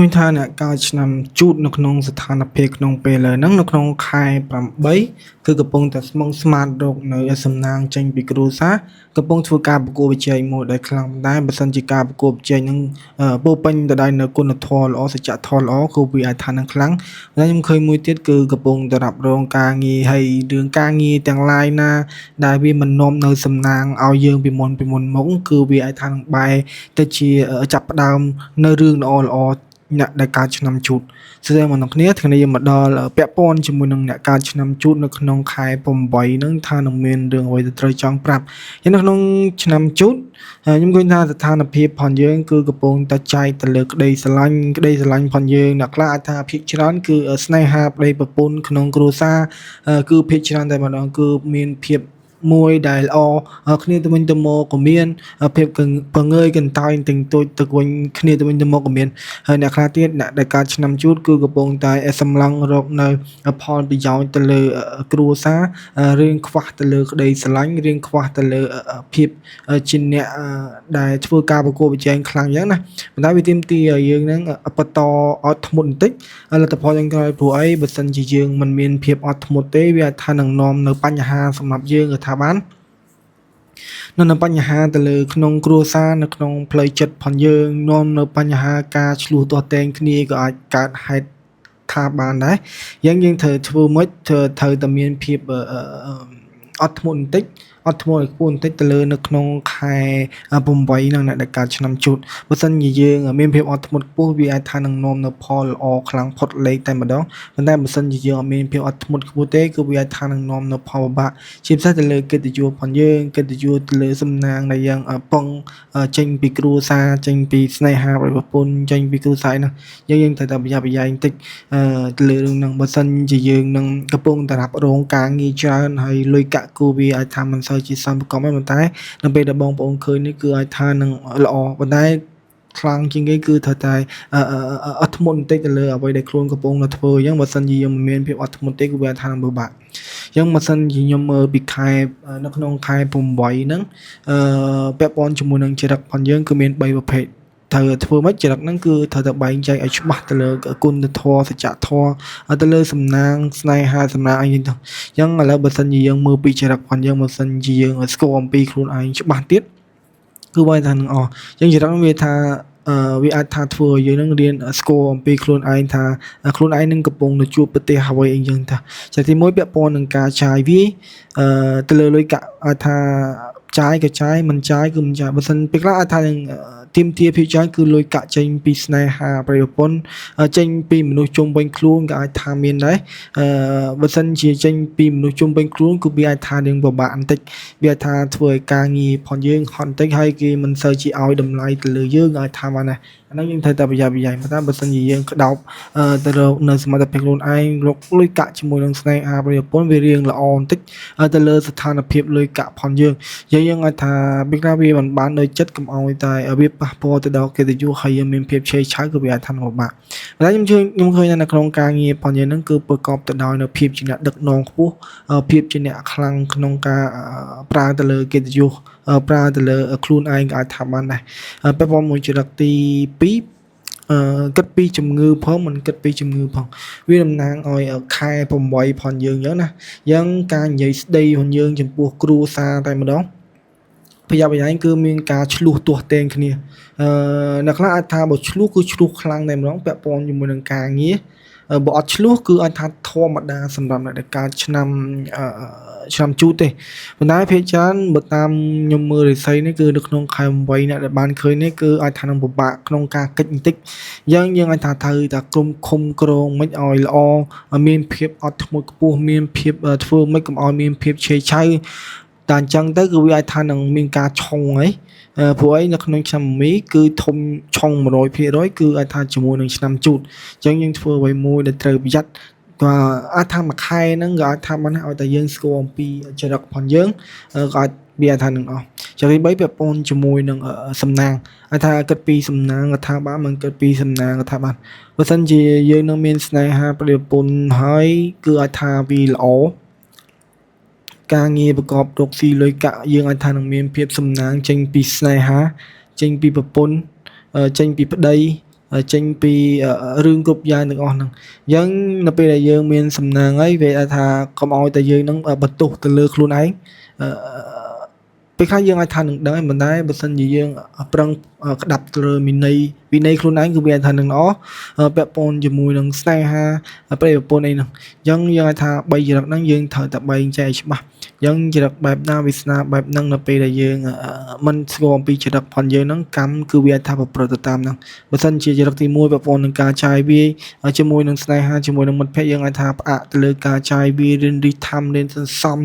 មួយថាអ្នកកើតឆ្នាំជូតនៅក្នុងស្ថានភាពក្នុងពេលឥឡូវហ្នឹងនៅក្នុងខែ8គឺកំពុងតែស្មុងស្មាតរកនៅសំណាងចេញពីគ្រួសារកំពុងធ្វើការប្រកួតប្រជែងមួយដែលខ្លាំងដែរបើសិនជាការប្រកួតប្រជែងហ្នឹងពោរពេញទៅដោយនៅគុណធម៌ល្អសច្ចធម៌ល្អគឺវាអាចថានឹងខ្លាំងហើយខ្ញុំឃើញមួយទៀតគឺកំពុងតែរ៉ាប់រងការងារហើយរឿងការងារទាំងឡាយណាដែលវាមិននាំនៅសំណាងឲ្យយើងពីមុនមកគឺវាអាចថានឹងបែរទៅជាចាប់ផ្ដើមនៅរឿងល្អអ្នកដែលកើតឆ្នាំជូតសួស្តីបងប្អូនគ្នាមកដល់ពាក់ព័ន្ធជាមួយនឹងអ្នកកើតឆ្នាំជូតនៅក្នុងខែ8ហ្នឹងថានឹងមានរឿងអ្វីទៅត្រូវចង់ប្រាប់ហើយនៅក្នុងឆ្នាំជូតខ្ញុំឃើញថាស្ថានភាពផងយើងគឺកំពុងតែចែកទៅលើក្តីស្រឡាញ់ផងយើងអ្នកខ្លះអាចថាភាគច្រើនគឺស្នេហាប្តីប្រពន្ធក្នុងគ្រួសារគឺភាគច្រើនតែម្ដងគឺមានភាពមួយដែលល្អគ្នាទៅវិញទៅមកក៏មានភាពកងើយកន្តើយទិញទូចទៅវិញគ្នាទៅវិញទៅមកក៏មានហើយអ្នកខ្លះទៀតអ្នកដែលកើតឆ្នាំជូតគឺកំពុងតែសម្លឹងរកនៅផលប្រយោជន៍ទៅលើគ្រួសាររឿងខ្វះទៅលើក្តីស្រឡាញ់រឿងខ្វះទៅលើភាពជាអ្នកដែលធ្វើការប្រកួតប្រជែងខ្លាំងយ៉ាងណាប៉ុន្តែវាទាមទារឲ្យយើងនឹងបន្តអត់ធ្មត់បន្តិចលទ្ធផលយ៉ាងក្រោយព្រោះអីបើសិនជាយើងមិនមានភាពអត់ធ្មត់ទេវាអាចថានឹងនាំនៅបញ្ហាសម្រាប់យើងថាបាននៅបញ្ហាទៅលើក្នុងគ្រួសារនៅក្នុងផ្លូវចិត្តផងយើងនាំនៅបញ្ហាការឆ្លោះទាស់ទែងគ្នាក៏អាចកើតហេតុថាបានដែរយើងត្រូវធ្វើម៉េចត្រូវតែមានភាពអត់ធ្មត់បន្តិចអត់ធ្មត់ឲ្យខ្ពស់បន្តិចទៅលើនៅក្នុងខែ8ហ្នឹងអ្នកដែលកើតឆ្នាំជូតបើសិនជាយើងមានភាពអត់ធ្មត់ខ្ពស់វាអាចថានឹងនាំនៅផលល្អខ្លាំងផុតលេខតែម្ដងប៉ុន្តែបើសិនជាយើងអត់មានភាពអត់ធ្មត់ខ្ពស់ទេគឺវាអាចថានឹងនាំនៅផលពិបាកជាពិសេសទៅលើកិត្តិយសផងយើងកិត្តិយសទៅលើសំណាងដែលយើងពងចេញពីគ្រួសារចេញពីស្នេហារបស់ប្រពន្ធចេញពីគ្រួសារហ្នឹងយើងត្រូវតែប្រយ័ត្នប្រយែងបន្តិចទៅលើរឿងហ្នឹងបើសិនជាយើងនឹងកំពុងតែរ៉ាប់រងការងារច្រើនហើយលុយកាក់គូវាអាចថាមិនសូវជាសំប្រកបទេប៉ុន្តែនៅពេលដែលបងប្អូនឃើញនេះគឺអាចថានឹងល្អប៉ុន្តែខ្លាំងជាងគេគឺត្រូវតែអត់ធ្មត់បន្តិចទៅលើអ្វីដែលខ្លួនកំពុងតែធ្វើអញ្ចឹងបើសិនជាយើងមិនមានភាពអត់ធ្មត់ទេគឺវាថានឹងពិបាកអញ្ចឹងបើសិនជាខ្ញុំមើលពីខែនៅក្នុងខែ8ហ្នឹងពាក់ព័ន្ធជាមួយនឹងចរិតផងយើងគឺមាន3ប្រភេទត្រូវធ្វើម៉េចចរិតហ្នឹងគឺត្រូវតែបែងចែកឲ្យច្បាស់ទៅលើគុណធម៌សច្ចធម៌ទៅលើសំណាងស្នេហាសម្រាប់អីហ្នឹងទៅអញ្ចឹងឥឡូវបើសិនជាយើងមើលពីចរិតផងយើងបើសិនជាយើងស្គាល់អំពីខ្លួនឯងច្បាស់ទៀតគឺបើថានឹងអញ្ចឹងចរិតវាថាវាអាចថាធ្វើឲ្យយើងនឹងរៀនស្គាល់អំពីខ្លួនឯងថាខ្លួនឯងនឹងកំពុងទៅជួបប្រទះអ្វីអីចឹងថាទី1ពាក់ព័ន្ធនឹងការចាយវាទៅលើលុយកាក់អាចថាចាយក៏ចាយមិនចាយគឺមិនចាយបើសិនពេលខ្លះអាចថានឹងទាមទារភាគច្រើនគឺលុយកាក់ចេញពីស្នេហាប្រិយប្រពន្ធចេញពីមនុស្សជុំវិញខ្លួនក៏អាចថាមានដែរបើសិនជាចេញពីមនុស្សជុំវិញខ្លួនគឺវាអាចថារឿងពិបាកបន្តិចវាអាចថាធ្វើឲ្យការងារផងយើងហត់បន្តិចហើយគេមិនសូវជាឲ្យតម្លៃទៅលើយើងអាចថាបានដែរអាហ្នឹងយើងត្រូវតែប្រយ័ត្នប្រយែងប៉ុន្តែបើសិនជាយើងក្តោបទៅរកនៅសមត្ថភាពខ្លួនឯងរកលុយកាក់ជាមួយនឹងស្នេហាប្រិយប្រពន្ធវារៀងល្អបន្តិចទៅលើស្ថានភាពលុយកាក់ផងយើងអាចថាពេលខ្លះវាមិនបាននៅចិត្តកុំឲ្យតែវាប៉ះពាល់ទៅដល់កិត្តិយសហើយយើងមានភាពឆេវឆាវគឺវាអាចថាពិបាកប៉ុន្តែខ្ញុំឃើញថានៅក្នុងការងារផងយើងហ្នឹងគឺប្រកបទៅដោយនៅភាពជាអ្នកដឹកនាំខ្ពស់ភាពជាអ្នកខ្លាំងក្នុងការប្រើទៅលើកិត្តិយសប្រើទៅលើខ្លួនឯងក៏អាចថាបានដែរពាក់ព័ន្ធមួយចរិតទី2គិតពីជំងឺផងមិនគិតពីជំងឺផងវាតំណាងឲ្យខែ8ផងយើងអញ្ចឹងណាយ៉ាងការនិយាយស្ដីរបស់យើងចំពោះគ្រួសារតែម្ដងប្រយ័ត្នប្រយែងគឺមានការឆ្លោះទាស់ទែងគ្នាអ្នកខ្លះអាចថាបើឆ្លោះគឺឆ្លោះខ្លាំងតែម្ដងពាក់ព័ន្ធជាមួយនឹងការងារបើអត់ឆ្លោះគឺអាចថាធម្មតាសម្រាប់អ្នកដែលកើតឆ្នាំជូតទេប៉ុន្តែភាគច្រើនបើតាមខ្ញុំមើលរិស័យនេះគឺនៅក្នុងខែ8អ្នកដែលបានឃើញនេះគឺអាចថានឹងពិបាកក្នុងការកិច្ចបន្តិចយើងអាចថាត្រូវតែគុំឃុំក្រងមិនឲ្យល្អមានភាពអត់ធ្មត់ខ្ពស់មានភាពធ្វើមិនកុំឲ្យមានភាពឆេវឆាវតែអញ្ចឹងទៅគឺវាអាចថានឹងមានការឆុងហើយព្រោះអីនៅក្នុងឆ្នាំមីគឺធំឆុង 100% គឺអាចថាជាមួយនឹងឆ្នាំជូតអញ្ចឹងយើងធ្វើអ្វីមួយដែលត្រូវប្រយ័ត្នក៏អាចថាមួយខែហ្នឹងក៏អាចថាបានឲ្យតែយើងស្គាល់អំពីចរិតផងយើងក៏អាចវាអាចថានឹងចរិត3ពាក់ព័ន្ធជាមួយនឹងសំណាងអាចថាគិតពីសំណាងក៏ថាបានមិនគិតពីសំណាងក៏ថាបានបើសិនជាយើងនឹងមានស្នេហាប្រិយប្រពន្ធហើយគឺអាចថាវាល្អការងារប្រកបរកស៊ីលុយកាក់យើងអាចថានឹងមានភាពសំណាងចេញពីស្នេហាចេញពីប្រពន្ធចេញពីប្តី ចេញពីរឿងគ្រប់យ៉ាងទាំងអស់ហ្នឹងអញ្ចឹងនៅពេលដែលយើងមានសំណាងហើយវាថាកុំឲ្យតែយើងនឹងបន្ទោសទៅលើខ្លួនឯងអឺពេលខ្លះយើងអាចថានឹងដឹងប៉ុន្តែបើសិនជាយើងប្រឹងក្តាប់ទៅលើវិន័យខ្លួនឯងគឺវាថានឹងល្អពាក់ព័ន្ធជាមួយនឹងស្នេហាប្រិយប្រពន្ធអីហ្នឹងអញ្ចឹងយើងអាចថា3ចរិតហ្នឹងយើងត្រូវតែបែងចែកឲ្យច្បាស់អញ្ចឹងចរិតបែបណាវាសនាបែបហ្នឹងនៅពេលដែលយើងមិនស្គាល់អំពីចរិតផងយើងហ្នឹងកម្មគឺវាថាប្រព្រឹត្តទៅតាមហ្នឹងបើសិនជាចរិតទី1ពាក់ព័ន្ធនឹងការចាយវាយជាមួយនឹងស្នេហាជាមួយនឹងមិត្តភក្តិយើងអាចថាផ្អាកទៅលើការចាយវាយរៀនរិះថាំរៀនសន្សំ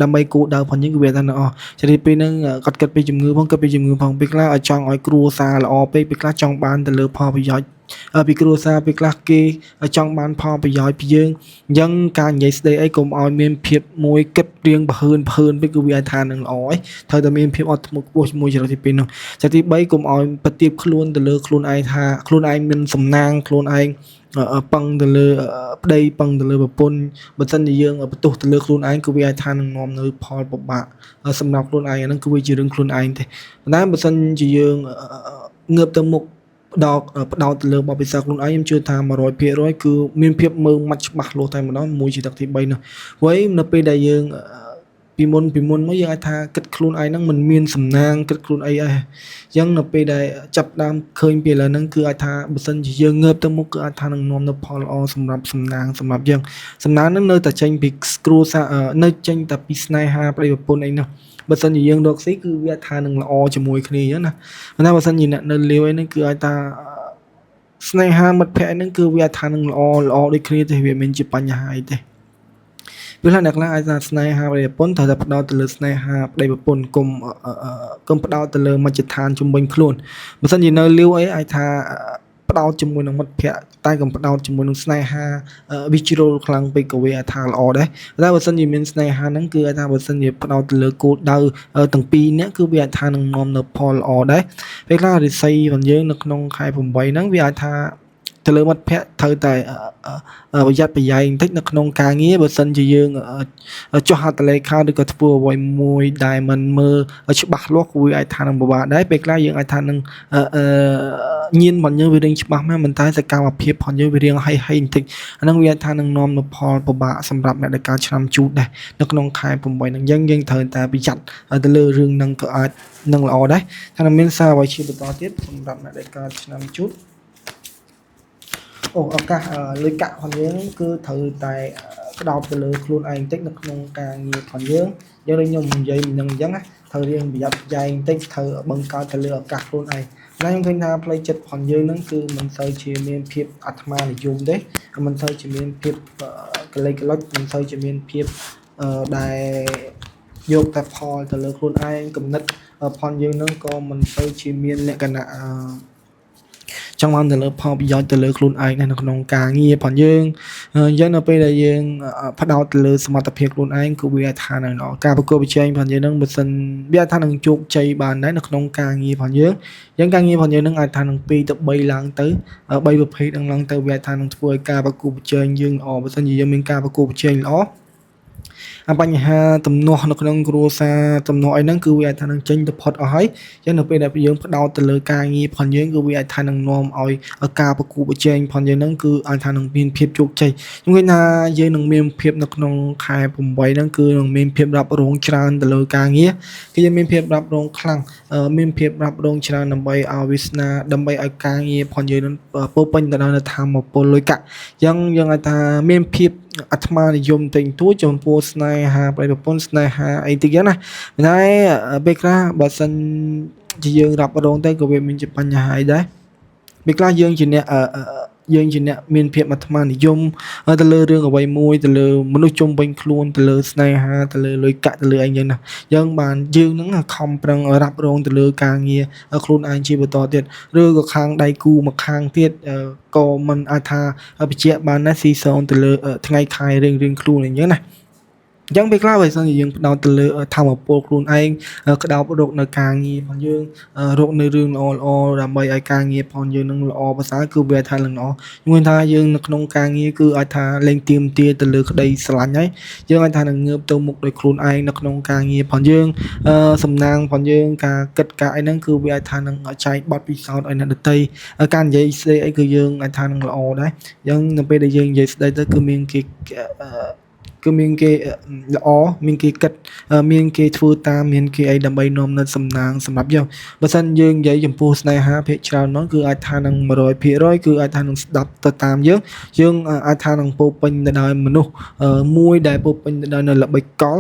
ដើម្បីគោលដៅផងយើងគឺវាថាល្អចរិតពេលហ្នឹងគាត់គិតពីជំងឺផងគិតពីជំងឺផងពេលខ្លះចង់ឲ្យគ្រួសារល្អពេកពេលខ្លះចង់បានទៅលើផលប្រយោជន៍ពីគ្រួសារពេលខ្លះគេចង់បានផលប្រយោជន៍ពីយើងអញ្ចឹងការនិយាយស្ដីអីកុំឲ្យមានភាពមួយគិតរៀងបហើនពេកគឺវាថានឹងល្អហើយត្រូវតែមានភាពអត់ធ្មត់ខ្ពស់ជាមួយចរិតទី2នោះចរិតទី3កុំឲ្យប្រទៀបខ្លួនទៅលើខ្លួនឯងថាខ្លួនឯងមានសំណាងខ្លួនឯងប៉ឹងទៅលើប្តីប៉ឹងទៅលើប្រពន្ធបើសិនជាយើងបន្ទោសទៅលើខ្លួនឯងគឺវាអាចថានឹងនាំនៅផលពិបាកសម្រាប់ខ្លួនឯងអាហ្នឹងគឺវាជារឿងខ្លួនឯងទេប៉ុន្តែបើសិនជាយើងងើបទៅមុខផ្ដោតទៅលើបបិសាខ្លួនឯងខ្ញុំជឿថា100%គឺមានភាពមើងម៉ាត់ច្បាស់លាស់តែម្ដងមួយជាទឹកទី3នោះព្រោះនៅពេលដែលយើងពីមុនមកយើងអាចថាគិតខ្លួនឯងហ្នឹងមិនមានសំណាងគិតខ្លួនអីអញ្ចឹងនៅពេលដែលចាប់ដើមឃើញពីឥឡូវហ្នឹងគឺអាចថាបើសិនជាយើងងើបទៅមុខគឺអាចថានឹងនាំនៅផលល្អសម្រាប់សំណាងសម្រាប់យើងសំណាងហ្នឹងនៅតែចេញពីគ្រួសារនៅចេញតែពីស្នេហាប្តីប្រពន្ធអីនោះបើសិនជាយើងរកស៊ីគឺវាថានឹងល្អជាមួយគ្នាអញ្ចឹងណាប៉ុន្តែបើសិនជាអ្នកនៅលាវអីហ្នឹងគឺអាចថាស្នេហាមិត្តភក្តិហ្នឹងគឺវាថានឹងល្អដូចគ្នាទេវាមិនជាបញ្ហាអីទេពេលខ្លះអ្នកខ្លះអាចថាស្នេហាប្តីប្រពន្ធត្រូវតែផ្ដោតទៅលើស្នេហាប្តីប្រពន្ធកុំផ្ដោតទៅលើមជ្ឈដ្ឋានជំនាញខ្លួនបើសិនជានៅលាវអីអាចថាផ្ដោតជាមួយនឹងមិត្តភក្តិតែកុំផ្ដោតជាមួយនឹងស្នេហាវិជ្រុលខ្លាំងពេកក៏វាអាចថាល្អដែរតែបើសិនជាមានស្នេហាហ្នឹងគឺអាចថាបើសិនជាផ្ដោតទៅលើគោលដៅទាំងពីរនេះគឺវាអាចថានឹងនាំនៅផលល្អដែរពេលខ្លះរិស័យរបស់យើងនៅក្នុងខែ8ហ្នឹងវាអាចថាទៅលើមិត្តភក្តិត្រូវតែប្រយ័ត្នប្រយែងបន្តិចនៅក្នុងការងារបើសិនជាយើងចុះហត្ថលេខាឬក៏ធ្វើអ្វីមួយដែលមិនមើលច្បាស់លាស់គឺអាចថានឹងពិបាកដែរពេលខ្លះយើងអាចថានឹងញៀនរបស់យើងវារៀងច្បាស់មែនប៉ុន្តែសកម្មភាពរបស់យើងវារៀងហីបន្តិចអាហ្នឹងវាអាចថានឹងនាំនៅផលពិបាកសម្រាប់អ្នកដែលការឆ្នាំជូតដែរនៅក្នុងខែ8ហ្នឹងយើងត្រូវតែប្រយ័ត្នទៅលើរឿងហ្នឹងក៏អាចនឹងល្អដែរថានឹងមានសារអ្វីជាបន្តទៀតសម្រាប់អ្នកដែលការឆ្នាំជូតឱកាសលុយកាក់របស់យើងគឺត្រូវតែផ្ដោតទៅលើខ្លួនឯងបន្តិចនៅក្នុងការងាររបស់យើងដូចខ្ញុំនិយាយមិនហ្នឹងអញ្ចឹងណាត្រូវរៀនប្រយ័ត្នប្រយែងបន្តិចត្រូវបង្កើតទៅលើឱកាសខ្លួនឯងខ្ញុំឃើញថាផ្លូវចិត្តរបស់យើងហ្នឹងគឺមិនសូវជាមានភាពអាត្មានិយមទេមិនសូវជាមានភាពកលេចកលុចមិនសូវជាមានភាពដែលយកតែផលទៅលើខ្លួនឯងគំនិតផលយើងហ្នឹងក៏មិនសូវជាមានលក្ខណៈចង់បានទៅលើផលប្រយោជន៍ទៅលើខ្លួនឯងនៅក្នុងការងាររបស់យើងអញ្ចឹងនៅពេលដែលយើងផ្ដោតទៅលើសមត្ថភាពខ្លួនឯងគឺវាអាចថានៅការប្រកួតប្រជែងរបស់យើងនឹងបើសិនវាអាចថានឹងជោគជ័យបានដែរនៅក្នុងការងាររបស់យើងអញ្ចឹងការងាររបស់យើងនឹងអាចថានឹង2ទៅ3ឡើងទៅ3ប្រភេទនឹងឡើងទៅវាអាចថានឹងធ្វើឲ្យការប្រកួតប្រជែងយើងល្អបើសិនជាយើងមានការប្រកួតប្រជែងល្អបញ្ហាទំនាស់នៅក្នុងគ្រួសារទំនាស់អីហ្នឹងគឺវាអាចថានឹងចេញទៅផុតអស់ហើយអញ្ចឹងនៅពេលដែលយើងផ្ដោតទៅលើការងារផងយើងគឺវាអាចថានឹងនាំឲ្យការប្រកួតប្រជែងផងយើងហ្នឹងគឺអាចថានឹងមានភាពជោគជ័យខ្ញុំឃើញថាយើងនឹងមានភាពនៅក្នុងខែ8ហ្នឹងគឺនឹងមានភាពរ៉ាប់រងច្រើនទៅលើការងារគឺយើងមានភាពរ៉ាប់រងខ្លាំងមានភាពរ៉ាប់រងច្រើនដើម្បីឲ្យវាសនាដើម្បីឲ្យការងារផងយើងនឹងពោពេញទៅដោយធម៌ពលលុយកាក់អញ្ចឹងយើងអាចថាមានភាពអាត្មានិយមតែងទួចំពោះស្នេហាប្តីប្រពន្ធស្នេហាអីតិចណាតែពេលខ្លះបើសិនជាយើងរ៉ាប់រងទៅក៏វាមានជាបញ្ហាអីដែរពេលខ្លះយើងជាអ្នកមានភាពអាត្មានិយមទៅលើរឿងអ្វីមួយទៅលើមនុស្សជុំវិញខ្លួនទៅលើស្នេហាទៅលើលុយកាក់ទៅលើអីយ៉ាងណាយើងបានយើងនឹងខំប្រឹងរ៉ាប់រងទៅលើការងារខ្លួនឯងជាបន្តទៀតឬក៏ខាងដៃគូមកខាងទៀតក៏មិនអាចថាបញ្ជាក់បានណាស៊ីសងទៅលើថ្ងៃខែរៀងខ្លួនអញ្ចឹងណា ចឹងពេលខ្លះបើសិនជាយើងផ្ដោតទៅលើធម្មពលខ្លួនឯងក្តោបរកនៅការងាររបស់យើងរកនៅរឿងល្អៗដើម្បីឲ្យការងារផងយើងនឹងល្អប្រសើរគឺវាថានឹងល្អខ្ញុំថាយើងនៅក្នុងការងារគឺអាចថាលែងទៀមទាទៅលើក្តីស្រឡាញ់ហើយយើងអាចថានឹងងើបទៅមុខដោយខ្លួនឯងនៅក្នុងការងារផងយើងសំណាងផងយើងការគិតការអីហ្នឹងគឺវាអាចថានឹងចែកបទពិសោធន៍ឲ្យអ្នកដទៃការនិយាយស្ដីអីគឺយើងអាចថានឹងល្អដែរអញ្ចឹងនៅពេលដែលយើងនិយាយស្ដីទៅគឺមានគេគឺមានគេល្អមានគេគិតមានគេធ្វើតាមមានគេអីដើម្បីនាំនៅសំណាងសម្រាប់យើងបើសិនយើងនិយាយចំពោះស្នេហាភាគច្រើនហ្នឹងគឺអាចថានឹង100%គឺអាចថានឹងស្ដាប់ទៅតាមយើងអាចថានឹងពោពេញទៅដោយមនុស្សមួយដែលពោពេញទៅដោយនៅល្បិចកល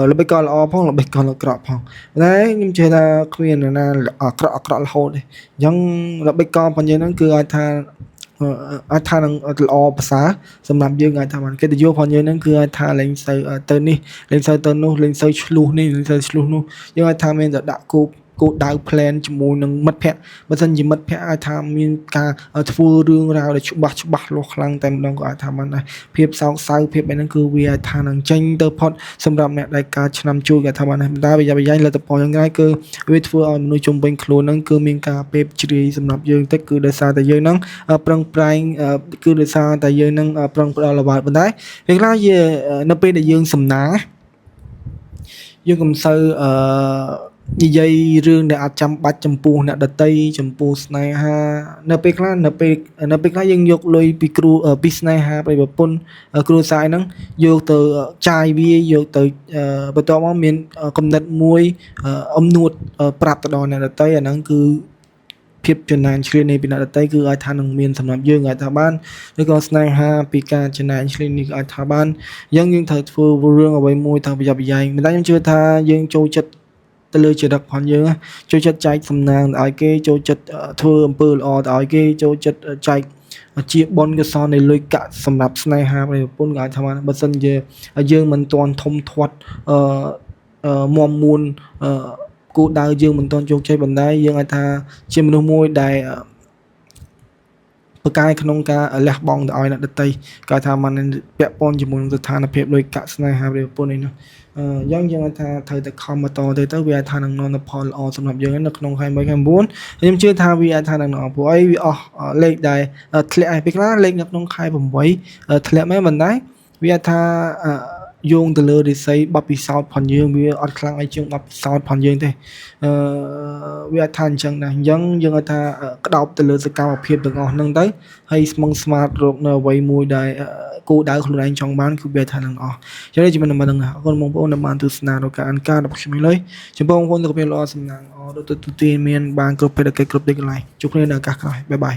ល្អផងល្បិចកលអាក្រក់ផងតែខ្ញុំជឿថាគ្មាននរណាអាក្រក់រហូតទេអញ្ចឹងល្បិចកលផងយើងហ្នឹងគឺអាចថានឹងល្អប្រសើរសម្រាប់យើងអាចថាបានកិត្តិយសផងយើងហ្នឹងគឺអាចថាលែងសូវទៅនេះលែងសូវទៅនោះលែងសូវឆ្លុះនេះលែងសូវឆ្លុះនោះយើងអាចថាមានតែដាក់គោលដៅ plan ជាមួយនឹងមិត្តភ័ក្តិបើមិនជាមិត្តភ័ក្តិអាចថាមានការធ្វើរឿងរ៉ាវដែលច្បាស់លាស់ខ្លាំងតែម្ដងក៏អាចថាបានដែរភាពសោកសៅភាពអីហ្នឹងគឺវាអាចថានឹងចេញទៅផុតសម្រាប់អ្នកដែលការឆ្នាំជួយក៏ថាបានដែរតែប្រយ័ត្នលទ្ធផលយ៉ាងណាគឺវាធ្វើឲ្យមនុស្សជុំវិញខ្លួនហ្នឹងគឺមានការពេបជ្រាយសម្រាប់យើងតិចគឺដោយសារតែយើងហ្នឹងប្រឹងប្រែងគឺដោយសារតែយើងហ្នឹងប្រឹងផ្ដល់ល្បាតប៉ុន្តែពេលខ្លះនៅពេលដែលយើងសំណាងយើងកុំសូវនិយាយរឿងដែលអាចចាំបាច់ចំពោះអ្នកដតីចំពោះស្នេហានៅពេលខ្លះយើងយកលុយពីពីស្នេហាពីប្រពន្ធគ្រួសារហ្នឹងយកទៅចាយវាយកទៅបន្ទាប់មកមានកំណត់មួយអំនួតប្រាប់ទៅដល់អ្នកដតីអាហ្នឹងគឺភាពចំណានឆ្លៀននៃពីអ្នកដតីគឺអាចថានឹងមានសម្រាប់យើងអាចថាបានឬក៏ស្នេហាពីការចំណានឆ្លៀននេះក៏អាចថាបានយើងត្រូវធ្វើរឿងអ្វីមួយត្រូវប្រយ័ត្នប្រយែងប៉ុន្តែខ្ញុំជឿថាយើងចូលចិត្តទៅលើចរិតផងយើងចូលចិត្តចែកសំណាងឲ្យគេចូលចិត្តធ្វើអំពើល្អទៅឲ្យគេចូលចិត្តចែកជាបនកសលនៃលុយកាក់សម្រាប់ស្នេហាប្រពន្ធក៏អាចថាបានបើសិនជាយើងមិនទាន់ធំធាត់មាំមួនគោលដៅយើងមិនទាន់ជោគជ័យបណ្ដៃយើងអាចថាជាមនុស្សមួយដែលប្រកាយក្នុងការលះបង់ទៅឲ្យអ្នកដទៃក៏ថាมันពាក់ព័ន្ធជាមួយនឹងស្ថានភាពលុយកាក់ស្នេហាប្រពន្ធនេះយើងអាចថាត្រូវតែខំបន្តទៅវាអាចថានឹងនាំទៅផលល្អសម្រាប់យើងនៅក្នុងខែ1ខែ9ខ្ញុំជឿថាវាអាចថានឹងល្អព្រោះអីវាអស់លេខដែលធ្លាក់ឲ្យពេលខ្លះលេខនៅក្នុងខែ8ធ្លាក់មែនមិនដែរវាអាចថាយោងទៅលើរិស័យបបពិសោធន៍ផងយើងវាអត់ខ្លាំងអីជាងបបពិសោធន៍ផងយើងទេវាអាចថាអញ្ចឹងដែរអញ្ចឹងយើងអាចថាក្តោបទៅលើសកម្មភាពទាំងអស់ហ្នឹងទៅហើយស្មឹងស្មាតរកនៅអ្វីមួយដែលគោលដៅខ្លួនឯងចង់បានគឺវាថានឹងអស់ចឹងនេះជាមិនដឹងអរគុណបងប្អូនដែលបានទស្សនាដល់ការអានការរបស់ខ្ញុំឡើយចំពោះបងប្អូនសុខភាពល្អសំណាងល្អរត់ទៅទូទាយមានបានគ្រប់ពេលគ្រប់ទីកន្លែងជួបគ្នានៅឱកាសក្រោយបាយបាយ